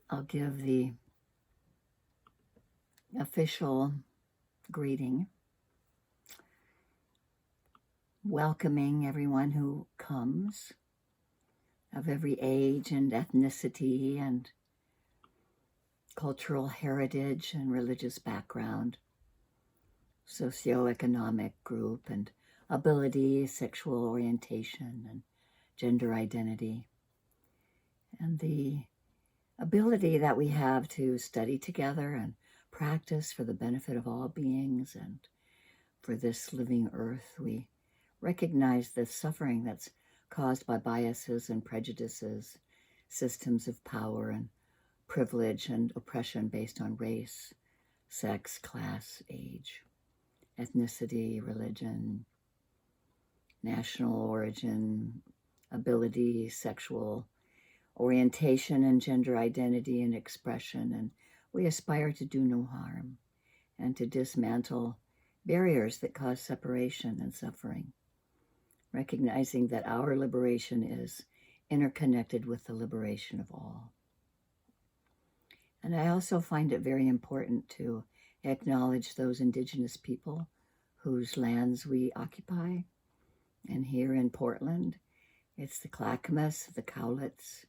I'll give the official greeting, welcoming everyone who comes, of every age and ethnicity and cultural heritage and religious background, socioeconomic group and ability, sexual orientation and gender identity, and the ability that we have to study together and practice for the benefit of all beings and for this living earth. We recognize the suffering that's caused by biases and prejudices, systems of power and privilege and oppression based on race, sex, class, age, ethnicity, religion, national origin, ability, sexual orientation and gender identity and expression. And we aspire to do no harm and to dismantle barriers that cause separation and suffering, recognizing that our liberation is interconnected with the liberation of all. And I also find it very important to acknowledge those indigenous people whose lands we occupy. And here in Portland, it's the Clackamas, the Cowlitz,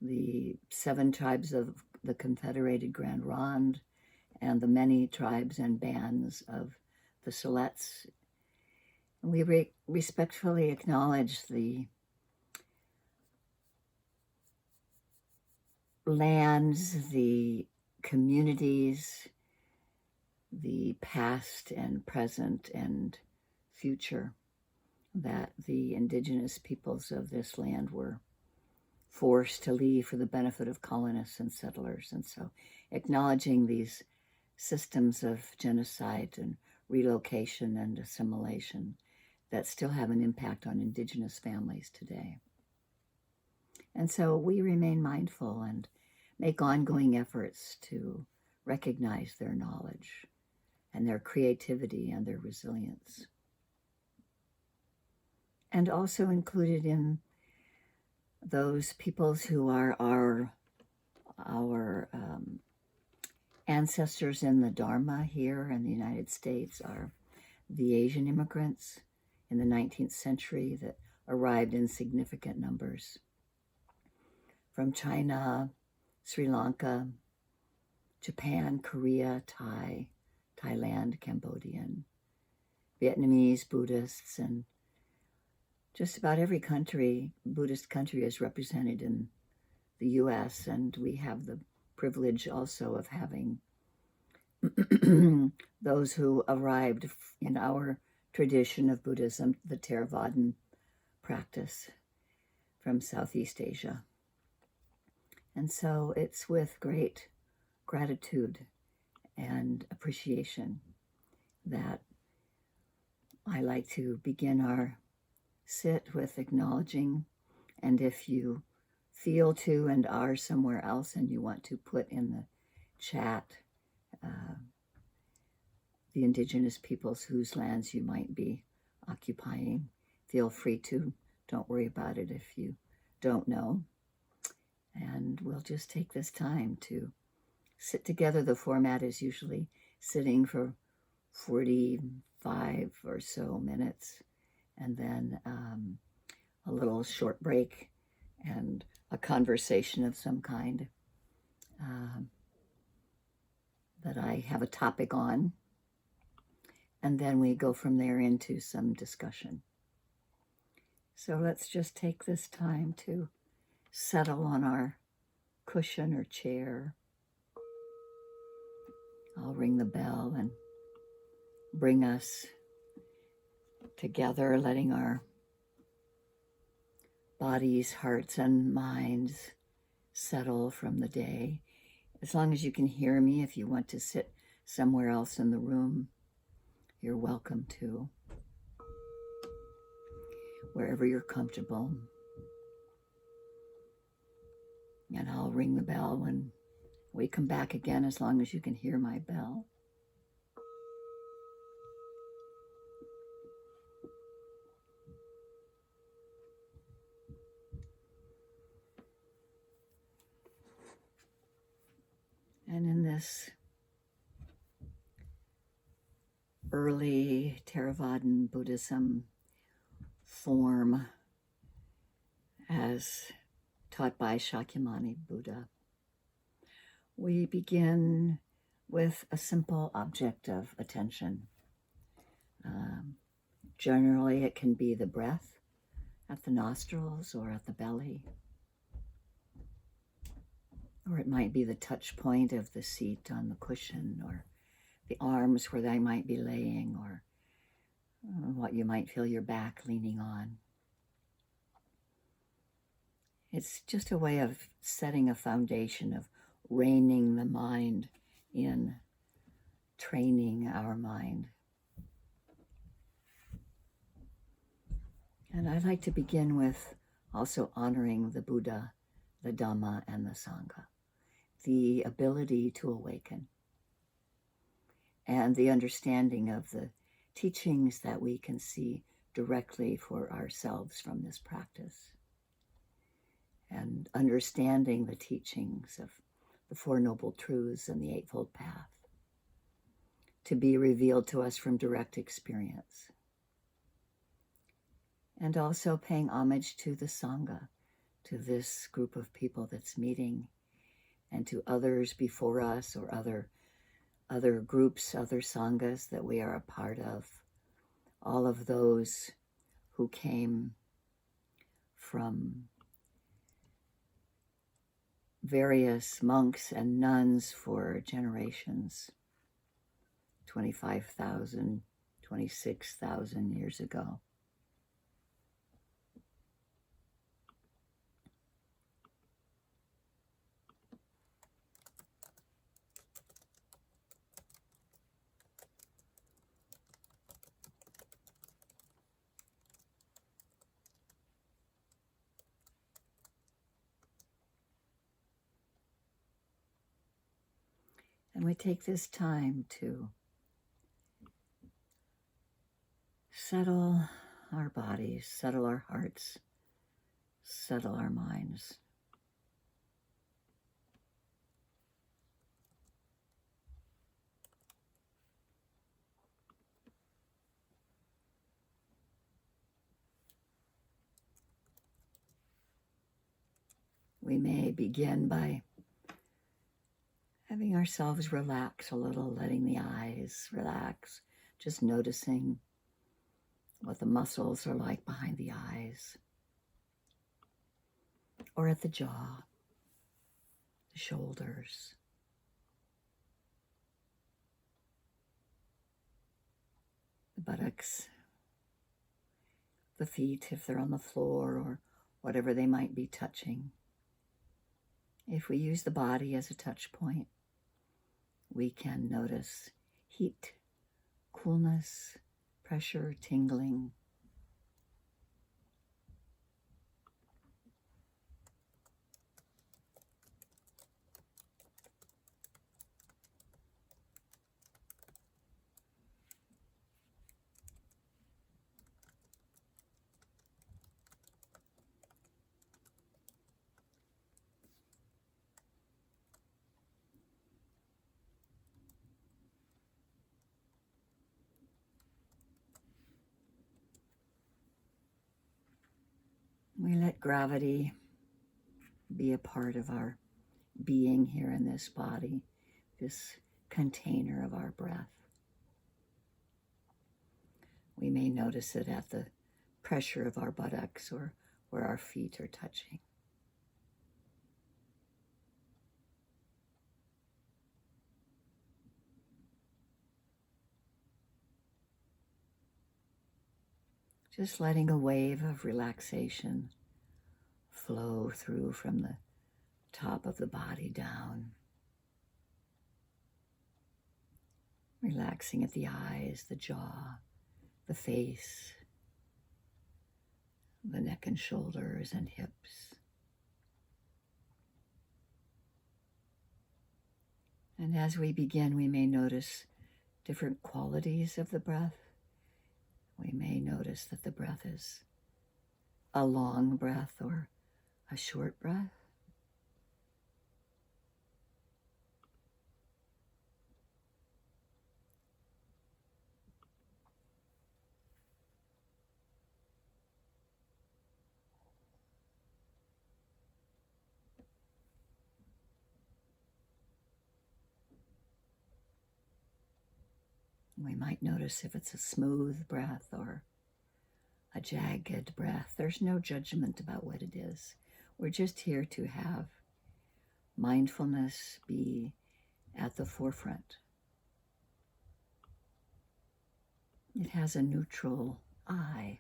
the 7 tribes of the Confederated Grand Ronde, and the many tribes and bands of the Siletz. And we respectfully acknowledge the lands, the communities, the past and present and future that the indigenous peoples of this land were forced to leave for the benefit of colonists and settlers. And so acknowledging these systems of genocide and relocation and assimilation that still have an impact on indigenous families today. And so we remain mindful and make ongoing efforts to recognize their knowledge and their creativity and their resilience. And also included in those peoples who are our ancestors in the Dharma here in the United States are the Asian immigrants in the 19th century that arrived in significant numbers from China, Sri Lanka, Japan, Korea, Thailand, Cambodian, Vietnamese, Buddhists, and just about every Buddhist country is represented in the U.S., and we have the privilege also of having those who arrived in our tradition of Buddhism, the Theravadan practice from Southeast Asia. And so it's with great gratitude and appreciation that I like to begin our sit with acknowledging, and if you feel to and are somewhere else and you want to put in the chat the indigenous peoples whose lands you might be occupying, feel free to. Don't worry about it if you don't know. And we'll just take this time to sit together. The format is usually sitting for 45 or so minutes, and then a little short break and a conversation of some kind that I have a topic on. And then we go from there into some discussion. So let's just take this time to settle on our cushion or chair. I'll ring the bell and bring us together, letting our bodies, hearts, and minds settle from the day. As long as you can hear me, if you want to sit somewhere else in the room, you're welcome to, wherever you're comfortable. And I'll ring the bell when we come back again, as long as you can hear my bell. this early Theravadan Buddhism form as taught by Shakyamuni Buddha, we begin with a simple object of attention. Generally, it can be the breath at the nostrils or at the belly, or it might be the touch point of the seat on the cushion, or the arms where they might be laying, or what you might feel your back leaning on. It's just a way of setting a foundation, of reining the mind in, training our mind. And I'd like to begin with also honoring the Buddha, the Dhamma, and the Sangha, the ability to awaken, and the understanding of the teachings that we can see directly for ourselves from this practice, and understanding the teachings of the Four Noble Truths and the Eightfold Path to be revealed to us from direct experience. And also paying homage to the Sangha, to this group of people that's meeting, and to others before us, or other groups, other Sanghas that we are a part of, all of those who came from various monks and nuns for generations, 25,000, 26,000 years ago. And we take this time to settle our bodies, settle our hearts, settle our minds. We may begin by having ourselves relax a little, letting the eyes relax, just noticing what the muscles are like behind the eyes, or at the jaw, the shoulders. The buttocks, the feet if they're on the floor, or whatever they might be touching. If we use the body as a touch point, we can notice heat, coolness, pressure, tingling. We let gravity be a part of our being here in this body, this container of our breath. We may notice it at the pressure of our buttocks or where our feet are touching. Just letting a wave of relaxation flow through from the top of the body down. Relaxing at the eyes, the jaw, the face, the neck and shoulders and hips. And as we begin, we may notice different qualities of the breath. We may notice that the breath is a long breath or a short breath. We might notice if it's a smooth breath or a jagged breath. There's no judgment about what it is. We're just here to have mindfulness be at the forefront. It has a neutral eye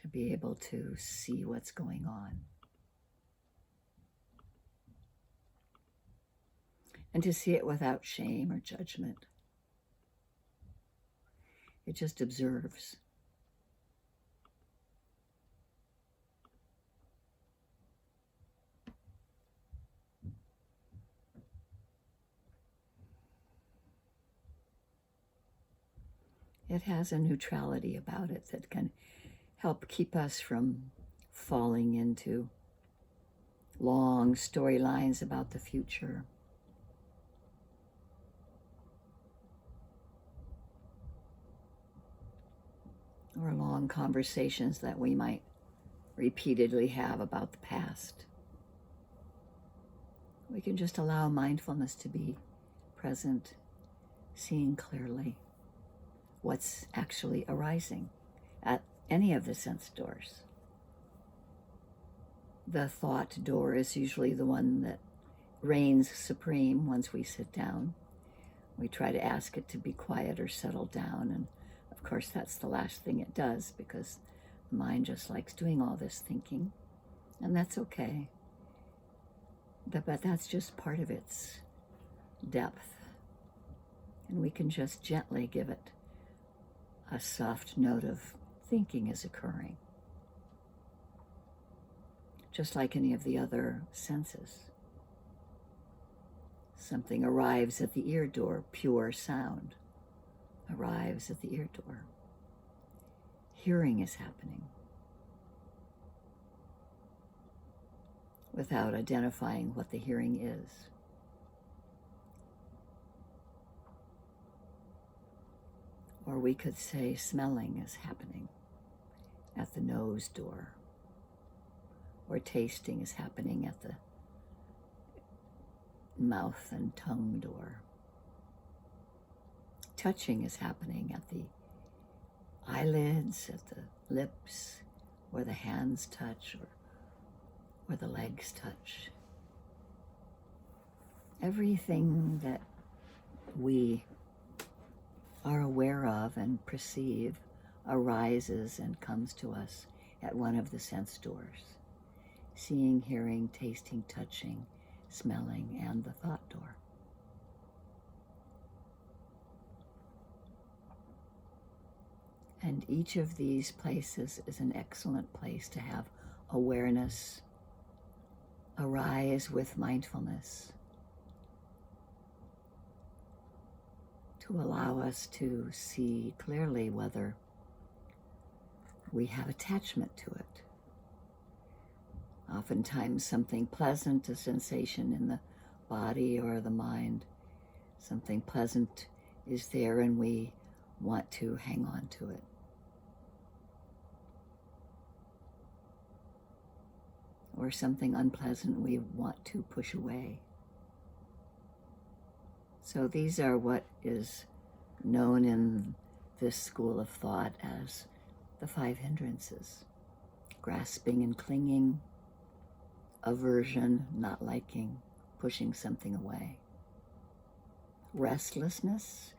to be able to see what's going on. And to see it without shame or judgment. It just observes. It has a neutrality about it that can help keep us from falling into long storylines about the future. Or long conversations that we might repeatedly have about the past. We can just allow mindfulness to be present, seeing clearly what's actually arising at any of the sense doors. The thought door is usually the one that reigns supreme once we sit down. We try to ask it to be quiet or settle down, and of course that's the last thing it does, because the mind just likes doing all this thinking, and that's okay. But that's just part of its depth, and we can just gently give it a soft note of thinking is occurring, just like any of the other senses. Something arrives at the ear door, pure sound arrives at the ear door. Hearing is happening without identifying what the hearing is. Or we could say smelling is happening at the nose door, or tasting is happening at the mouth and tongue door. Touching is happening at the eyelids, at the lips, where the hands touch, or where the legs touch. Everything that we are aware of and perceive arises and comes to us at one of the sense doors. Seeing, hearing, tasting, touching, smelling, and the thought door. And each of these places is an excellent place to have awareness arise with mindfulness, to allow us to see clearly whether we have attachment to it. Oftentimes something pleasant, a sensation in the body or the mind, something pleasant is there and we want to hang on to it. Or something unpleasant we want to push away. So these are what is known in this school of thought as the 5 hindrances: grasping and clinging, aversion, not liking, pushing something away, restlessness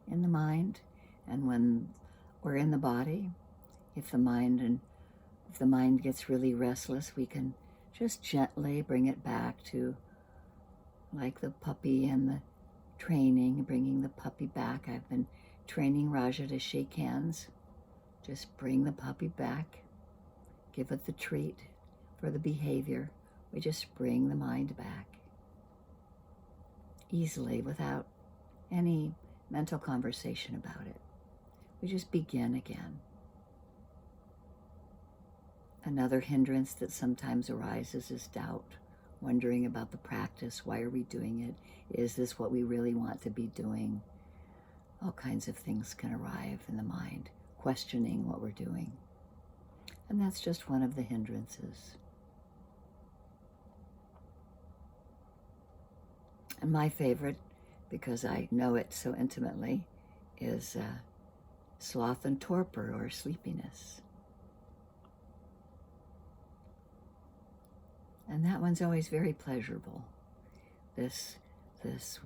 in the mind, and when we're in the body, if the mind gets really restless, we can just gently bring it back to, like the puppy and the training, bringing the puppy back. I've been training Raja to shake hands. Just bring the puppy back, give it the treat for the behavior. We just bring the mind back easily without any mental conversation about it. We just begin again. Another hindrance that sometimes arises is doubt, wondering about the practice. Why are we doing it? Is this what we really want to be doing? All kinds of things can arrive in the mind, questioning what we're doing. And that's just one of the hindrances. And my favorite, because I know it so intimately, is sloth and torpor, or sleepiness. And that one's always very pleasurable. This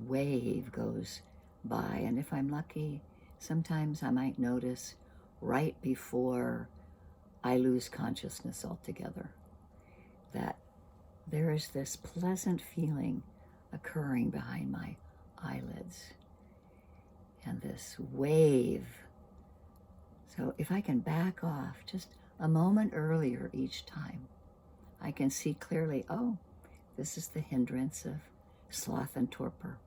wave goes by, and if I'm lucky, sometimes I might notice right before I lose consciousness altogether that there is this pleasant feeling occurring behind my eyelids, and this wave. So if I can back off just a moment earlier each time, I can see clearly, oh, this is the hindrance of sloth and torpor.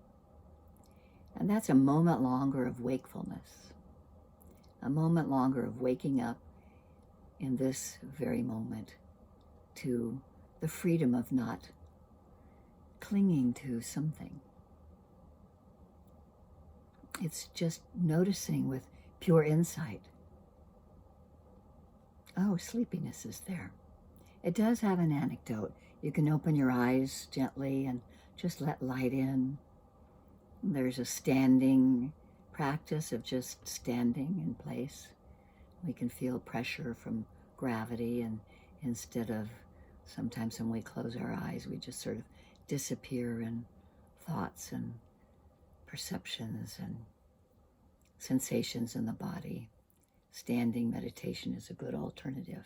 And that's a moment longer of wakefulness, a moment longer of waking up in this very moment to the freedom of not clinging to something. It's just noticing with pure insight. Oh, sleepiness is there. It does have an anecdote. You can open your eyes gently and just let light in. There's a standing practice of just standing in place. We can feel pressure from gravity, and instead of sometimes when we close our eyes, we just sort of disappear in thoughts and perceptions and sensations in the body. Standing meditation is a good alternative.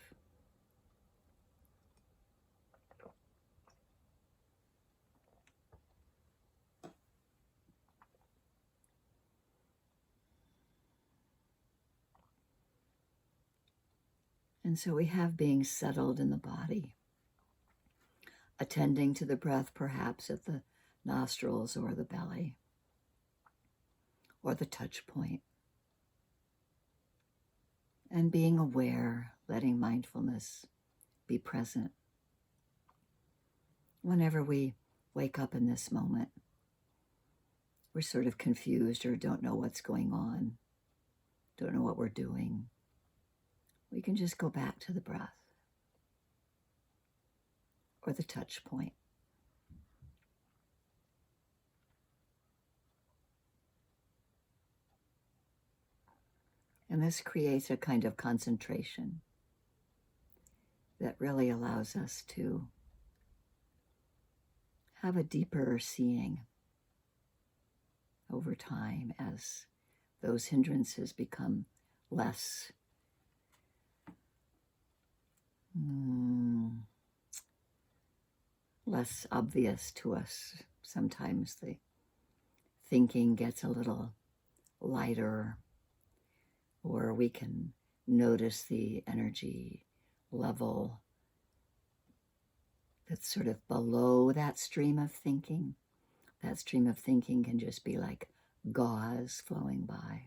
And so we have being settled in the body, attending to the breath perhaps at the nostrils or the belly or the touch point, and being aware, letting mindfulness be present. Whenever we wake up in this moment, we're sort of confused or don't know what's going on, don't know what we're doing. We can just go back to the breath or the touch point. And this creates a kind of concentration that really allows us to have a deeper seeing over time as those hindrances become less less obvious to us. Sometimes the thinking gets a little lighter, or we can notice the energy level that's sort of below that stream of thinking. That stream of thinking can just be like gauze flowing by.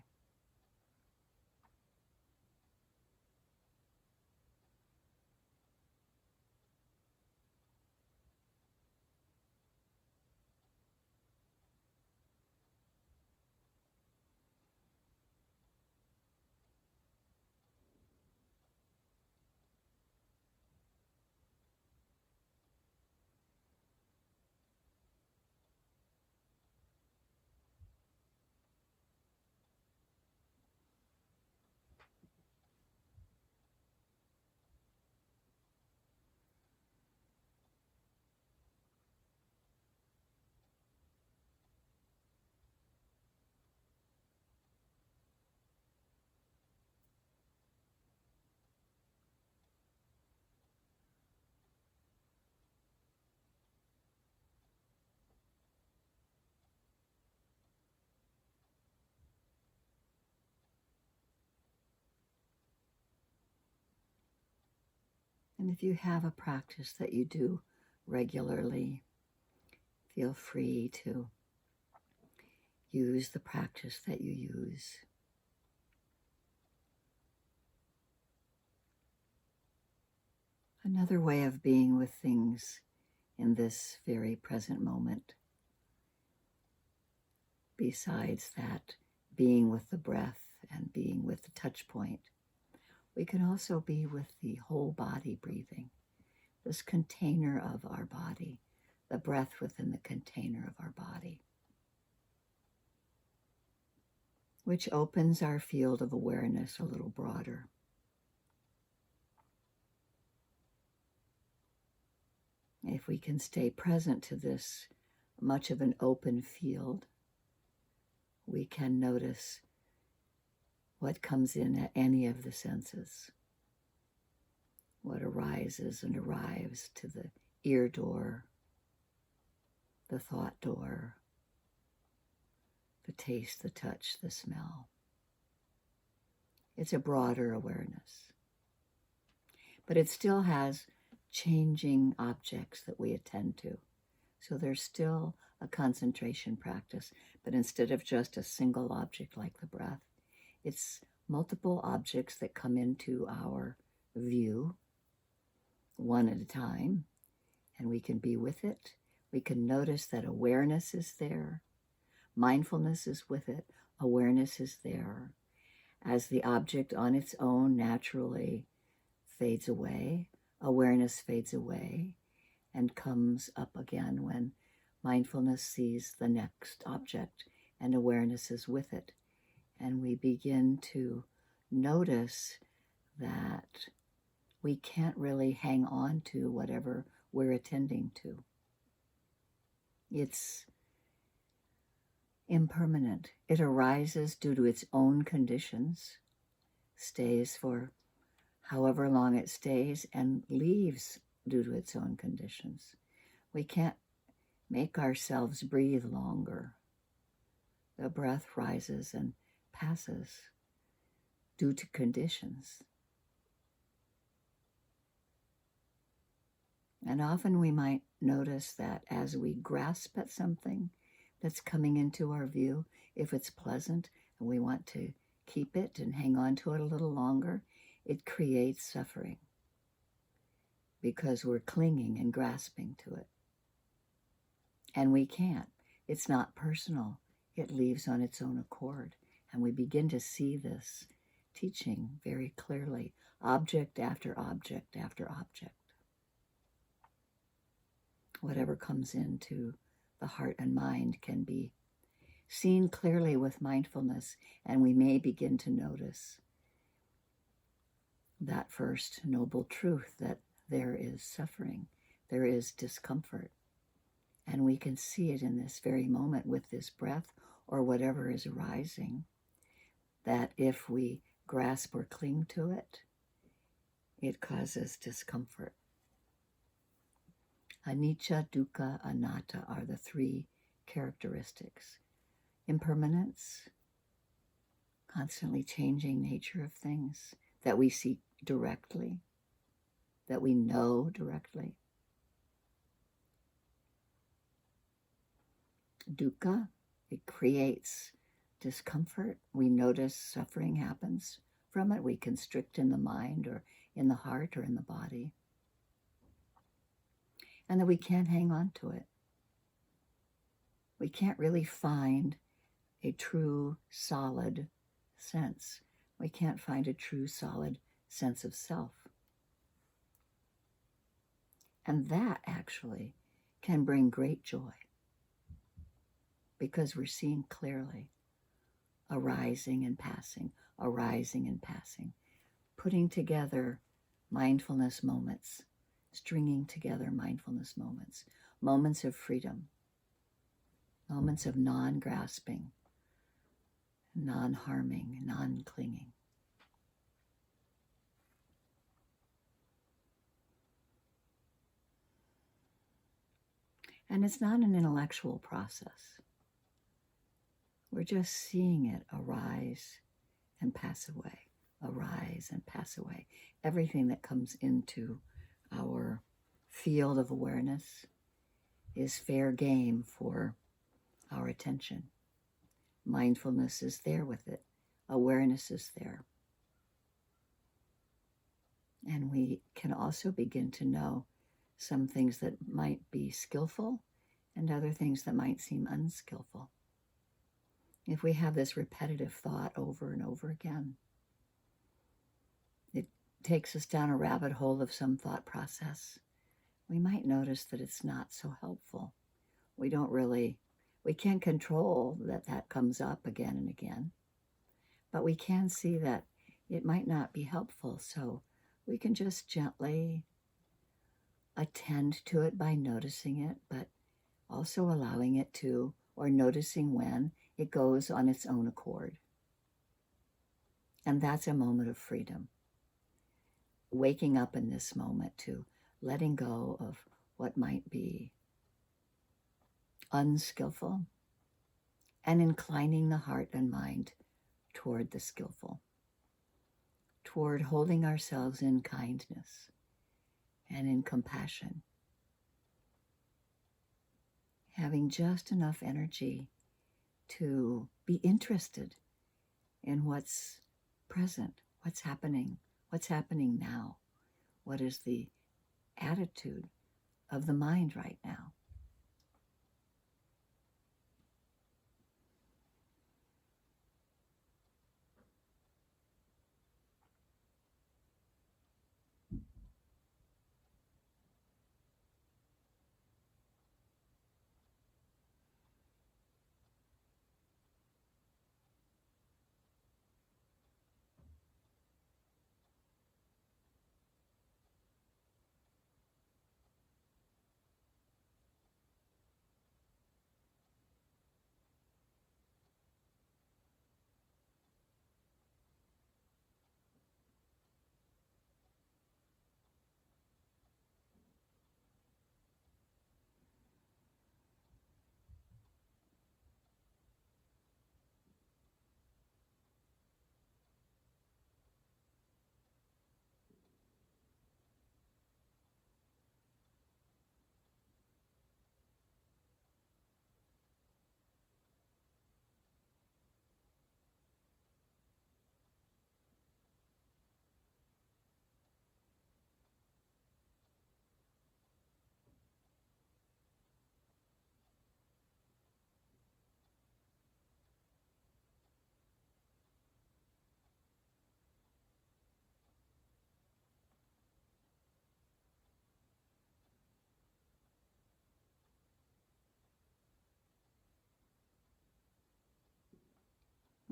And if you have a practice that you do regularly, feel free to use the practice that you use. Another way of being with things in this very present moment, besides that being with the breath and being with the touch point, we can also be with the whole body breathing, this container of our body, the breath within the container of our body. which opens our field of awareness a little broader. If we can stay present to this much of an open field, we can notice what comes in at any of the senses, what arises and arrives to the ear door, the thought door, the taste, the touch, the smell. It's a broader awareness, but it still has changing objects that we attend to. So there's still a concentration practice, but instead of just a single object like the breath, it's multiple objects that come into our view one at a time, and we can be with it. We can notice that awareness is there. Mindfulness is with it. Awareness is there. As the object on its own naturally fades away, awareness fades away and comes up again when mindfulness sees the next object and awareness is with it. And we begin to notice that we can't really hang on to whatever we're attending to. It's impermanent. It arises due to its own conditions, stays for however long it stays, and leaves due to its own conditions. We can't make ourselves breathe longer. The breath rises and passes due to conditions. And often we might notice that as we grasp at something that's coming into our view, if it's pleasant and we want to keep it and hang on to it a little longer, it creates suffering because we're clinging and grasping to it. And we can't. It's not personal. It leaves on its own accord. And we begin to see this teaching very clearly, object after object after object. Whatever comes into the heart and mind can be seen clearly with mindfulness, and we may begin to notice that first noble truth that there is suffering, there is discomfort, and we can see it in this very moment with this breath or whatever is arising, that if we grasp or cling to it, it causes discomfort. Anicca, dukkha, anatta are the three characteristics. Impermanence, constantly changing nature of things that we see directly, that we know directly. Dukkha, it creates discomfort. We notice suffering happens from it. We constrict in the mind or in the heart or in the body. And that we can't hang on to it. We can't really find a true, solid sense. We can't find a true, solid sense of self. And that actually can bring great joy because we're seeing clearly arising and passing, putting together mindfulness moments, stringing together mindfulness moments, moments of freedom, moments of non-grasping, non-harming, non-clinging. And it's not an intellectual process. We're just seeing it arise and pass away, arise and pass away. Everything that comes into our field of awareness is fair game for our attention. Mindfulness is there with it. Awareness is there. And we can also begin to know some things that might be skillful and other things that might seem unskillful. If we have this repetitive thought over and over again, it takes us down a rabbit hole of some thought process. We might notice that it's not so helpful. We can't control that comes up again and again. but we can see that it might not be helpful. So we can just gently attend to it by noticing it, but also allowing it to, or noticing when it goes on its own accord. And that's a moment of freedom. Waking up in this moment to letting go of what might be unskillful and inclining the heart and mind toward the skillful, toward holding ourselves in kindness and in compassion, having just enough energy to be interested in what's present, what's happening now, what is the attitude of the mind right now.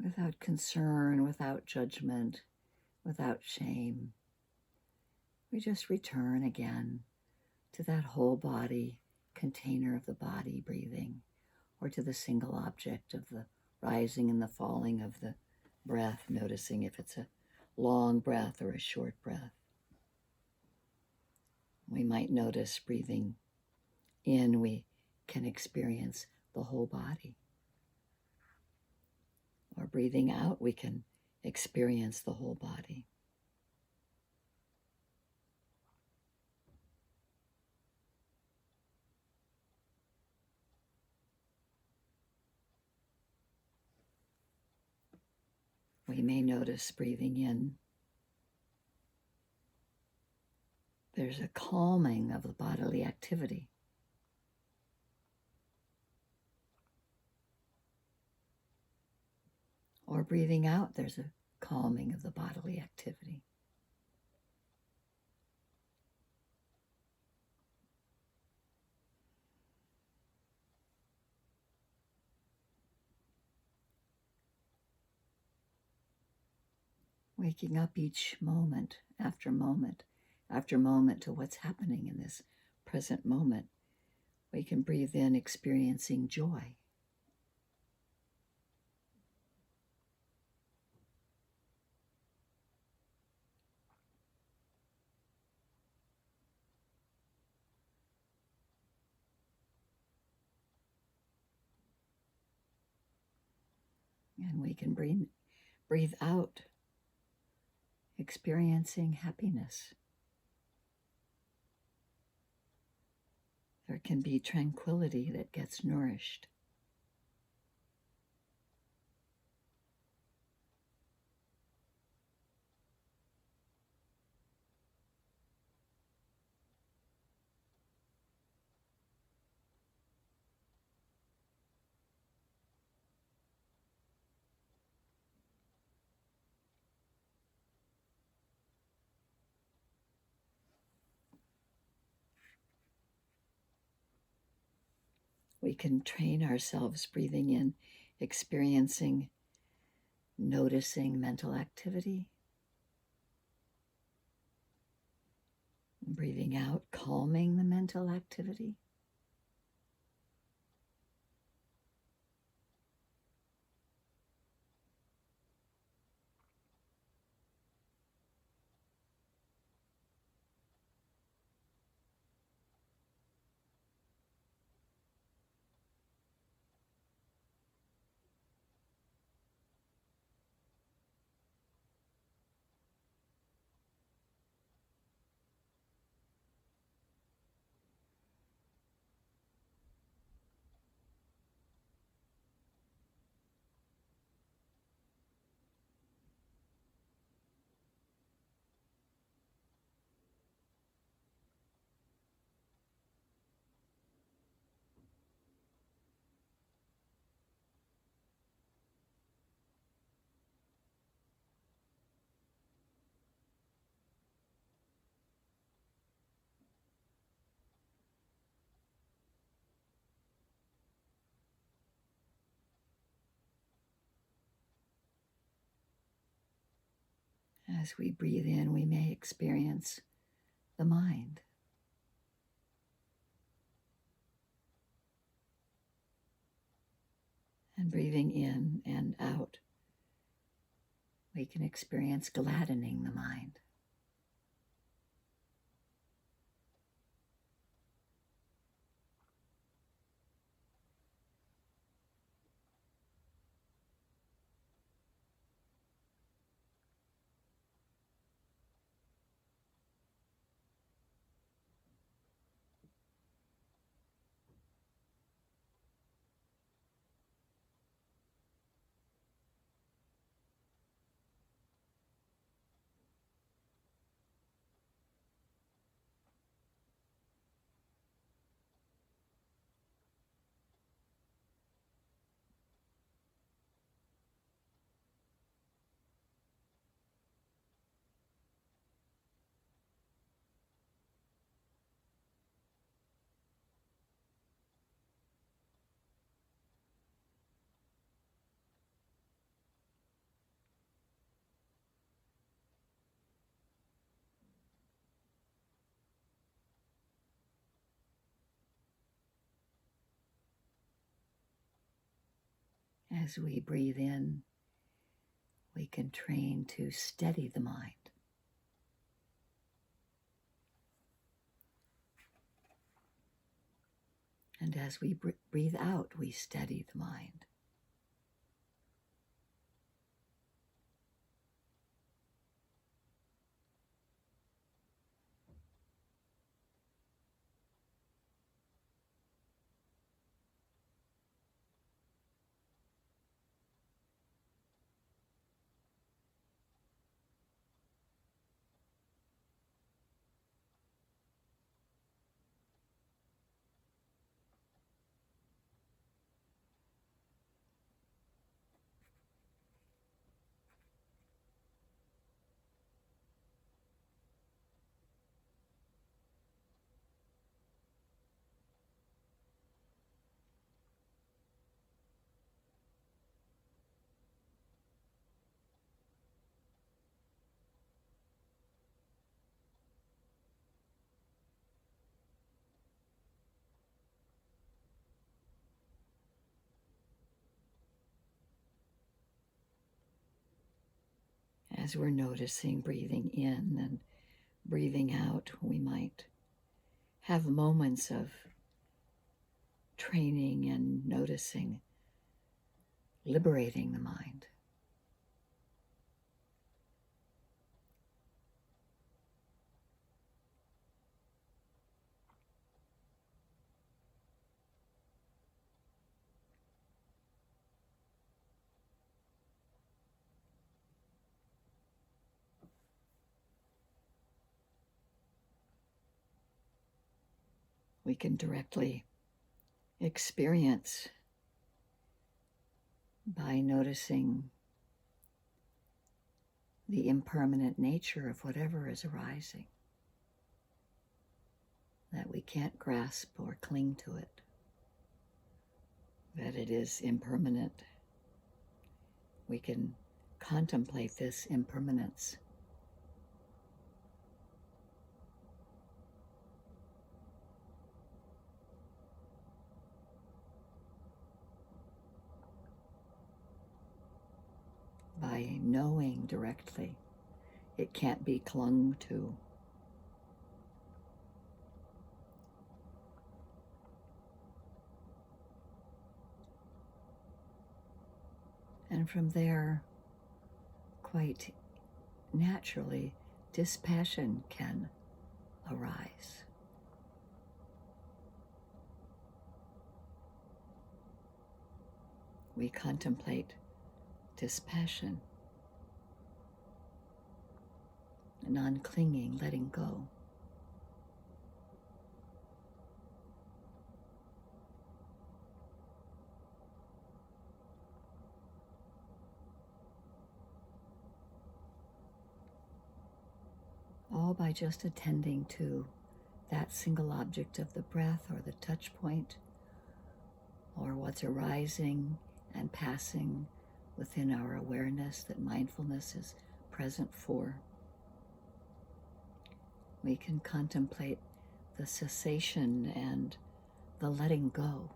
Without concern, without judgment, without shame. We just return again to that whole body container of the body breathing, or to the single object of the rising and the falling of the breath, noticing if it's a long breath or a short breath. We might notice breathing in, we can experience the whole body. Or breathing out, we can experience the whole body. We may notice breathing in. There's a calming of the bodily activity. Or breathing out, there's a calming of the bodily activity. Waking up each moment after moment after moment to what's happening in this present moment. We can breathe in, experiencing joy. And we can breathe out, experiencing happiness. There can be tranquility that gets nourished. We can train ourselves breathing in, experiencing noticing mental activity. Breathing out, calming the mental activity. As we breathe in, we may experience the mind. And breathing in and out, we can experience gladdening the mind. As we breathe in, we can train to steady the mind. And as we breathe out, we steady the mind. As we're noticing breathing in and breathing out, we might have moments of training and noticing, liberating the mind. We can directly experience by noticing the impermanent nature of whatever is arising, that we can't grasp or cling to it, that it is impermanent. We can contemplate this impermanence. By knowing directly, it can't be clung to. And from there, quite naturally, dispassion can arise. We contemplate dispassion, non-clinging, letting go. All by just attending to that single object of the breath or the touch point, or what's arising and passing within our awareness that mindfulness is present for. We can contemplate the cessation and the letting go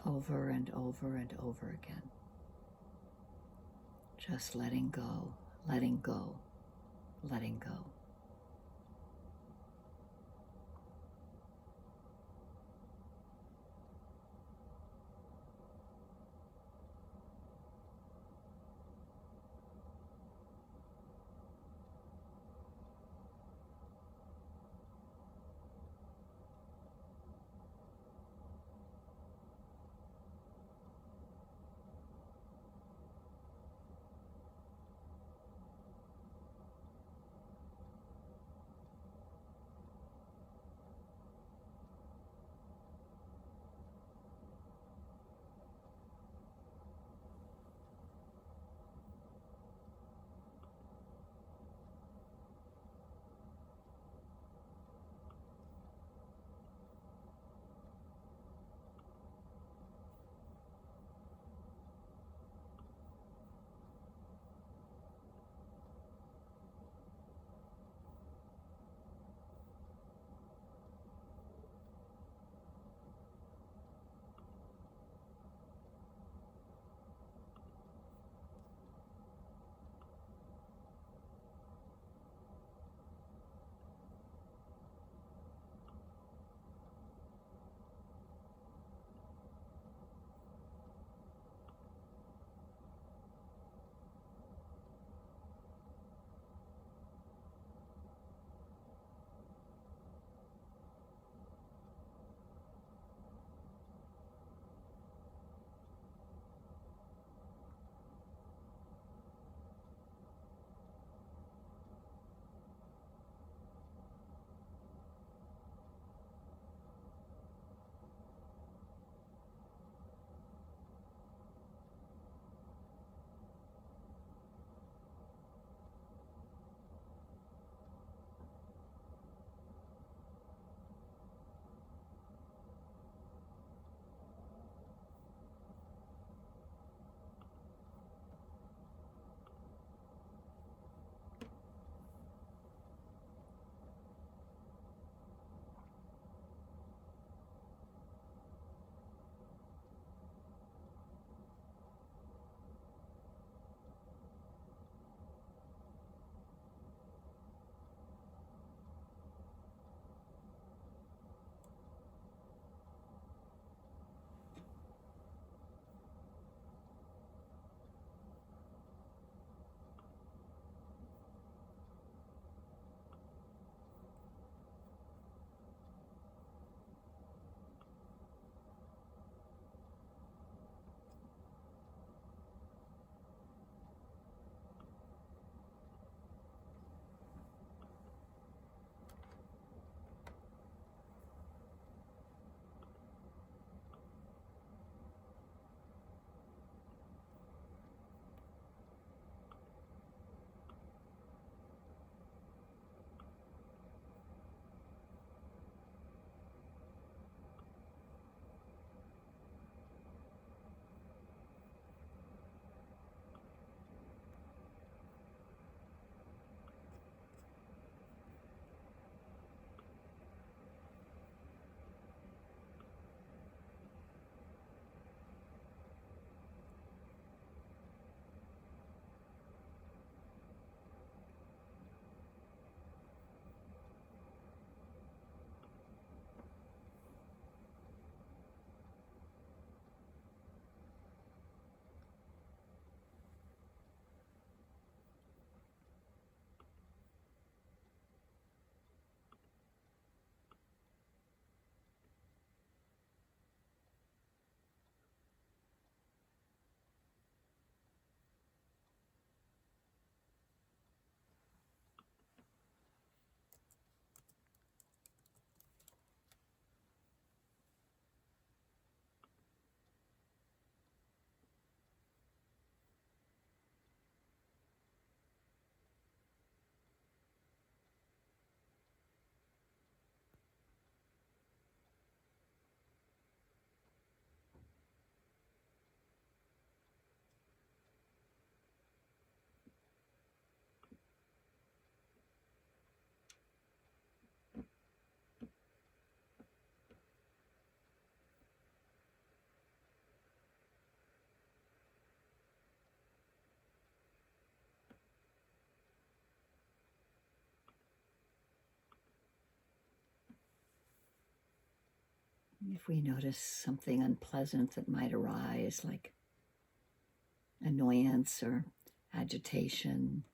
over and over and over again. Just letting go, letting go, letting go. If we notice something unpleasant that might arise, like annoyance or agitation,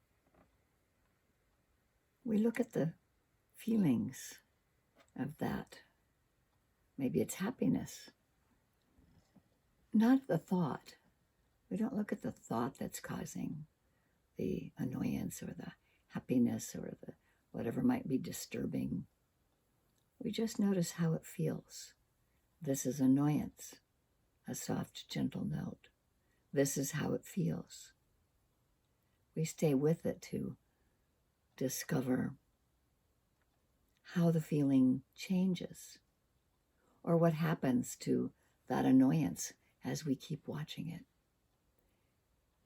we look at the feelings of that. Maybe it's happiness, not the thought. We don't look at the thought that's causing the annoyance or the happiness or the whatever might be disturbing. We just notice how it feels. This is annoyance, a soft, gentle note. This is how it feels. We stay with it to discover how the feeling changes or what happens to that annoyance as we keep watching it.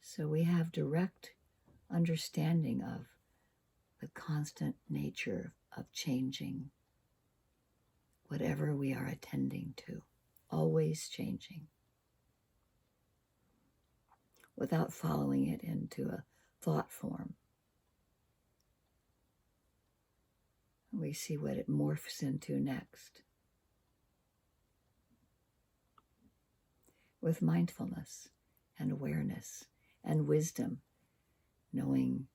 So we have direct understanding of the constant nature of changing whatever we are attending to, always changing, without following it into a thought form. We see what it morphs into next. With mindfulness and awareness and wisdom, knowing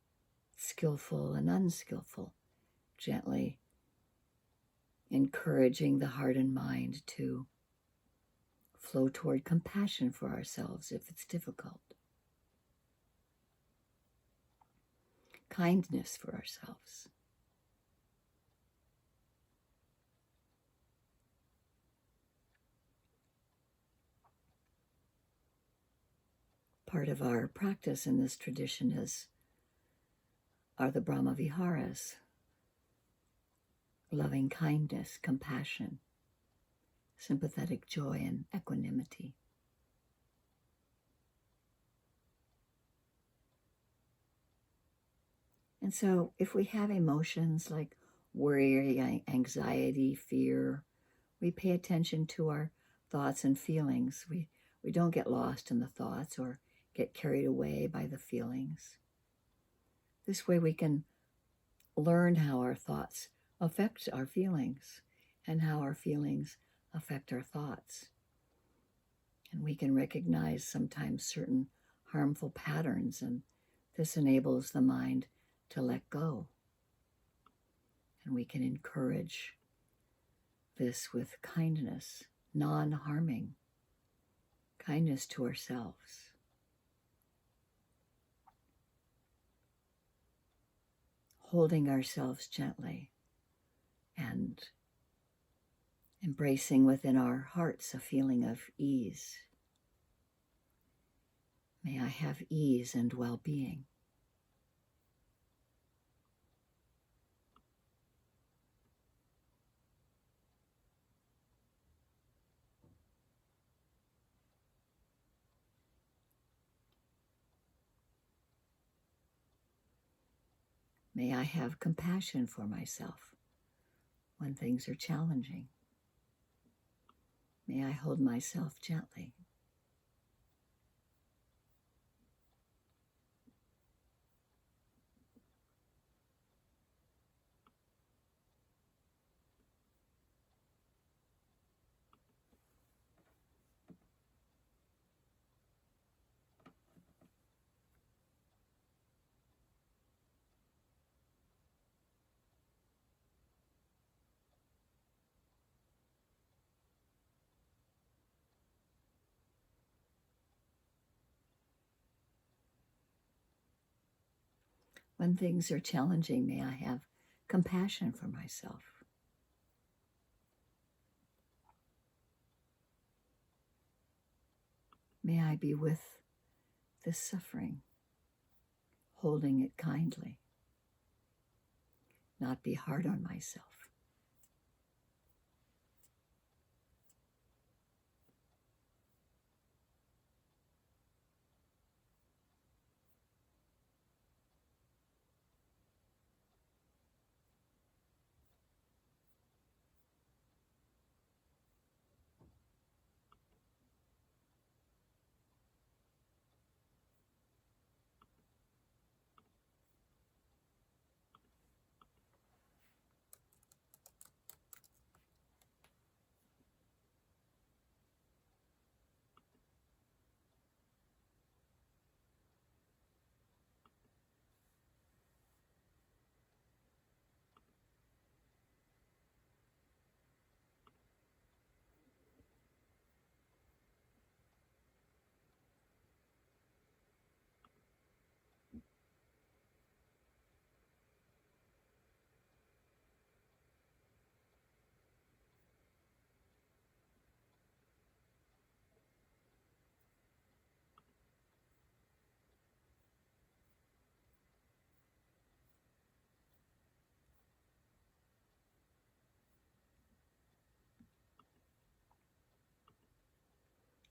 skillful and unskillful, gently encouraging the heart and mind to flow toward compassion for ourselves if it's difficult, kindness for ourselves. Part of our practice in this tradition are the Brahma Viharas: loving kindness, compassion, sympathetic joy, and equanimity. And so if we have emotions like worry, anxiety, fear, we pay attention to our thoughts and feelings. We don't get lost in the thoughts or get carried away by the feelings. This way we can learn how our thoughts affect our feelings and how our feelings affect our thoughts. And we can recognize sometimes certain harmful patterns, and this enables the mind to let go. And we can encourage this with kindness, non-harming, kindness to ourselves. Holding ourselves gently and embracing within our hearts a feeling of ease. May I have ease and well-being. May I have compassion for myself when things are challenging. May I hold myself gently. When things are challenging, may I have compassion for myself. May I be with this suffering, holding it kindly, not be hard on myself.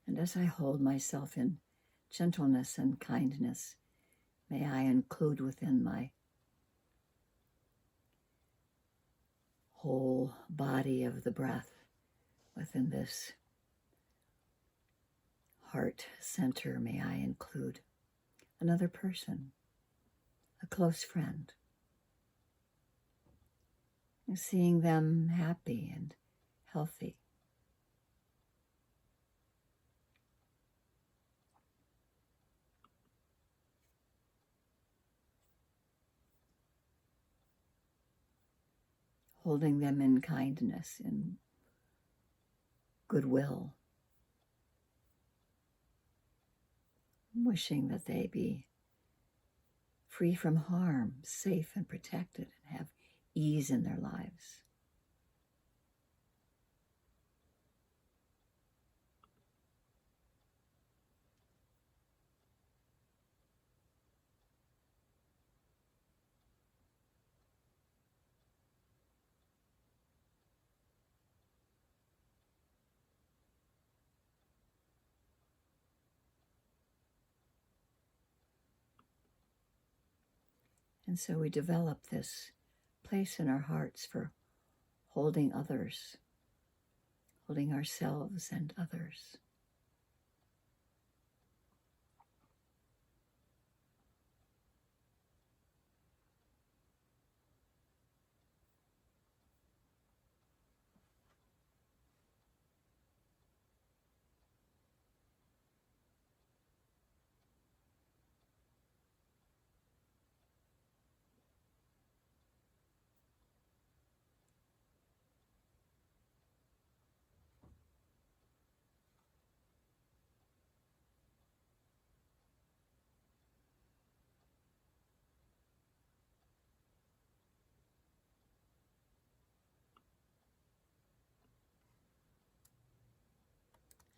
And as I hold myself in gentleness and kindness, may I include within my whole body of the breath, within this heart center, may I include another person, a close friend, and seeing them happy and healthy. Holding them in kindness, in goodwill, wishing that they be free from harm, safe and protected, and have ease in their lives. And so we develop this place in our hearts for holding others, holding ourselves and others.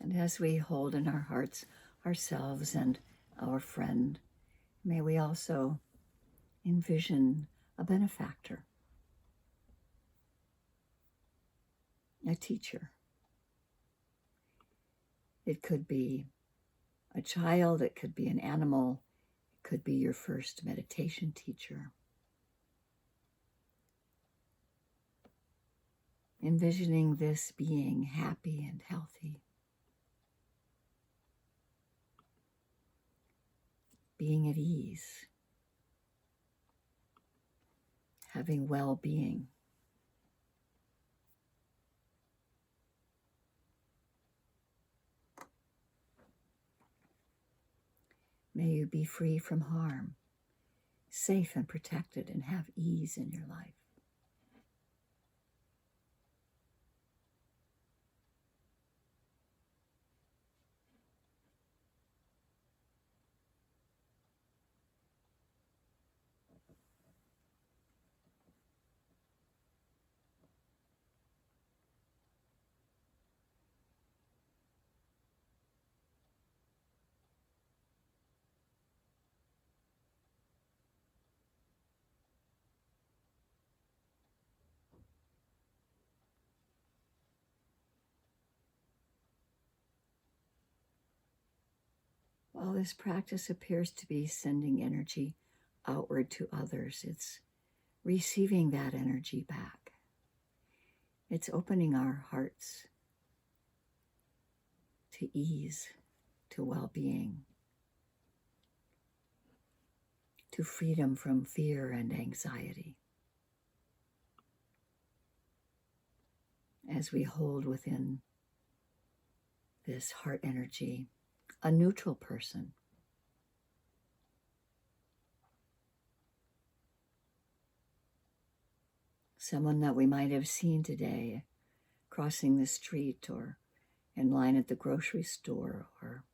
And as we hold in our hearts ourselves and our friend, may we also envision a benefactor, a teacher. It could be a child, it could be an animal, it could be your first meditation teacher. Envisioning this being happy and healthy, being at ease, having well-being. May you be free from harm, safe and protected, and have ease in your life. While this practice appears to be sending energy outward to others, it's receiving that energy back. It's opening our hearts to ease, to well-being, to freedom from fear and anxiety. As we hold within this heart energy a neutral person, someone that we might have seen today crossing the street or in line at the grocery store or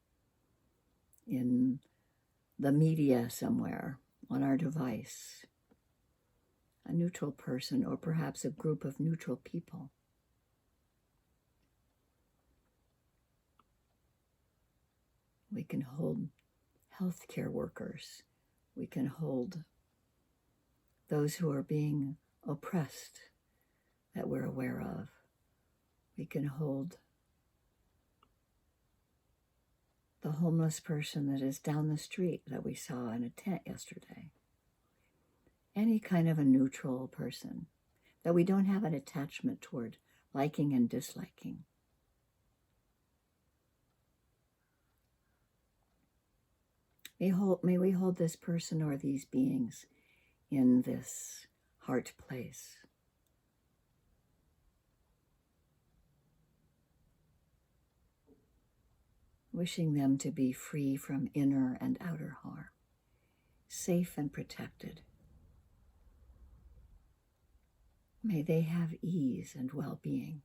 in the media somewhere on our device, a neutral person, or perhaps a group of neutral people. We can hold healthcare workers. We can hold those who are being oppressed that we're aware of. We can hold the homeless person that is down the street that we saw in a tent yesterday. Any kind of a neutral person that we don't have an attachment toward liking and disliking. May we hold this person or these beings in this heart place. Wishing them to be free from inner and outer harm, safe and protected. May they have ease and well-being.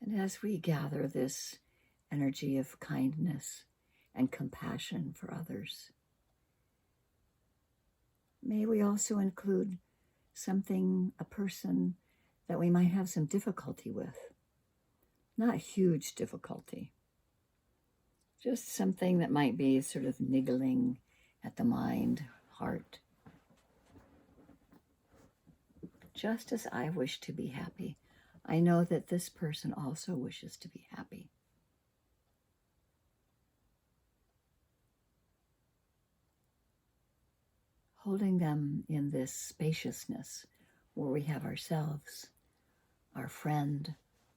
And as we gather this energy of kindness and compassion for others, may we also include a person that we might have some difficulty with. Not huge difficulty, just something that might be sort of niggling at the mind, heart. Just as I wish to be happy, I know that this person also wishes to be happy. Holding them in this spaciousness where we have ourselves, our friend,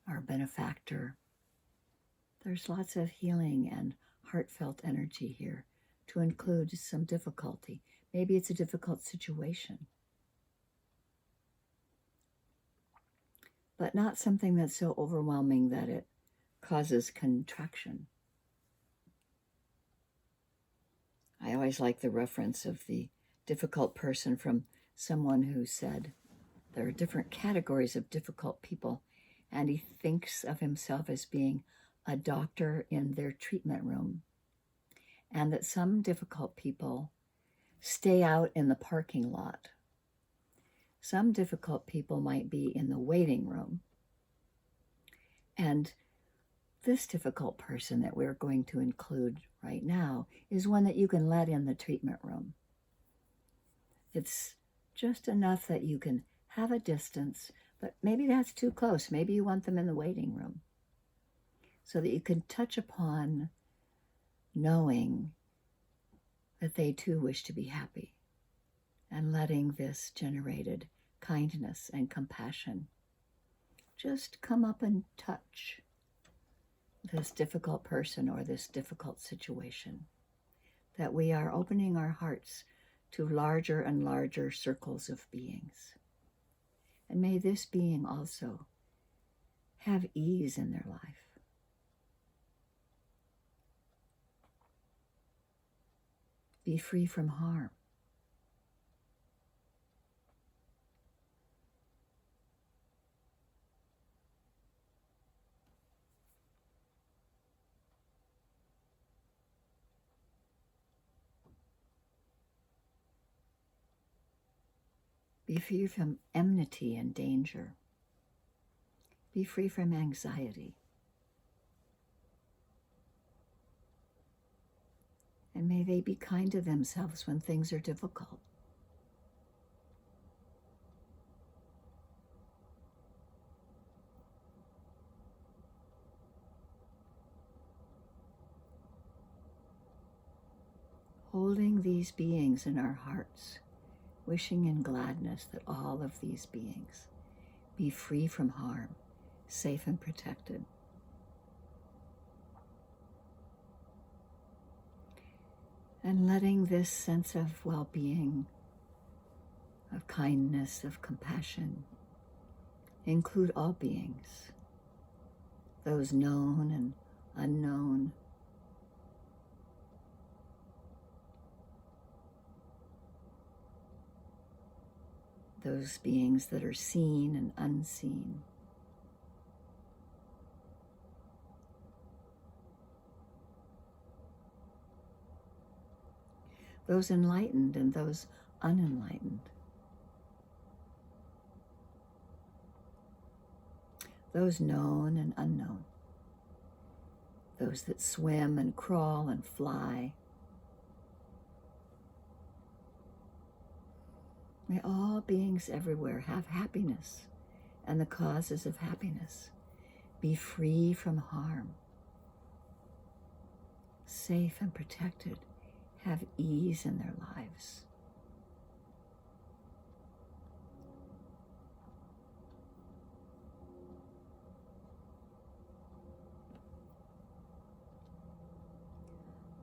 our benefactor. There's lots of healing and heartfelt energy here to include some difficulty. Maybe it's a difficult situation, but not something that's so overwhelming that it causes contraction. I always like the reference of the difficult person from someone who said there are different categories of difficult people, and he thinks of himself as being a doctor in their treatment room, and that some difficult people stay out in the parking lot. Some difficult people might be in the waiting room. And this difficult person that we're going to include right now is one that you can let in the treatment room. It's just enough that you can have a distance, but maybe that's too close. Maybe you want them in the waiting room so that you can touch upon knowing that they too wish to be happy and letting this generated kindness and compassion just come up and touch this difficult person or this difficult situation, that we are opening our hearts to larger and larger circles of beings. And may this being also have ease in their life. Be free from harm. Be free from enmity and danger. Be free from anxiety. And may they be kind to themselves when things are difficult. Holding these beings in our hearts, wishing in gladness that all of these beings be free from harm, safe and protected. And letting this sense of well-being of kindness, of compassion, include all beings, those known and unknown, those beings that are seen and unseen. Those enlightened and those unenlightened. Those known and unknown. Those that swim and crawl and fly. May all beings everywhere have happiness and the causes of happiness. Be free from harm. Safe and protected. Have ease in their lives.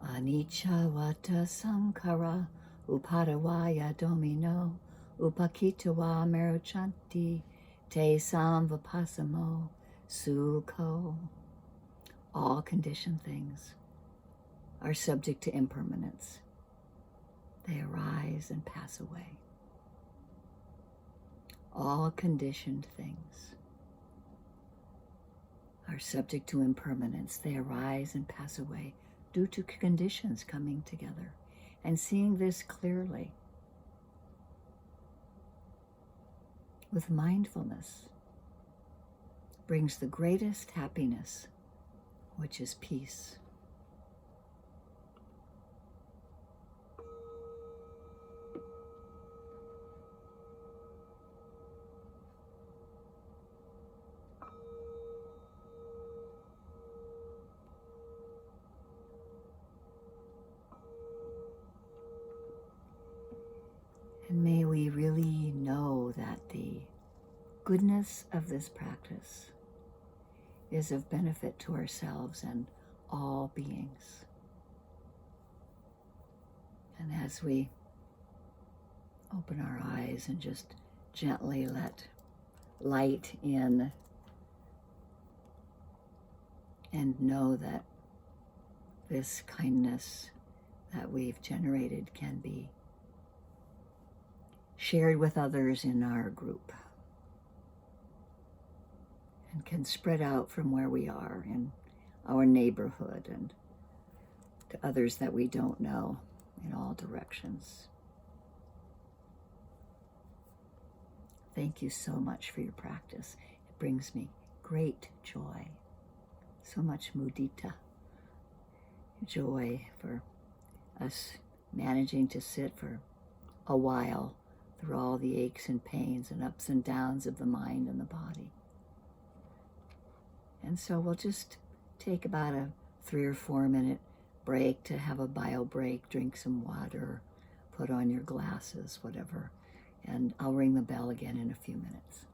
Anicca vata sankhara upadavaya domino upakitawa merochanti te samvapasamo sukho. All conditioned things are subject to impermanence. They arise and pass away. All conditioned things are subject to impermanence. They arise and pass away due to conditions coming together. And seeing this clearly with mindfulness brings the greatest happiness, which is peace. And may we really know that the goodness of this practice is of benefit to ourselves and all beings. And as we open our eyes and just gently let light in and know that this kindness that we've generated can be shared with others in our group and can spread out from where we are in our neighborhood and to others that we don't know in all directions. Thank you so much for your practice. It brings me great joy, so much mudita, joy for us managing to sit for a while through all the aches and pains and ups and downs of the mind and the body. And so we'll just take about a 3 or 4 minute break to have a bio break, drink some water, put on your glasses, whatever. And I'll ring the bell again in a few minutes.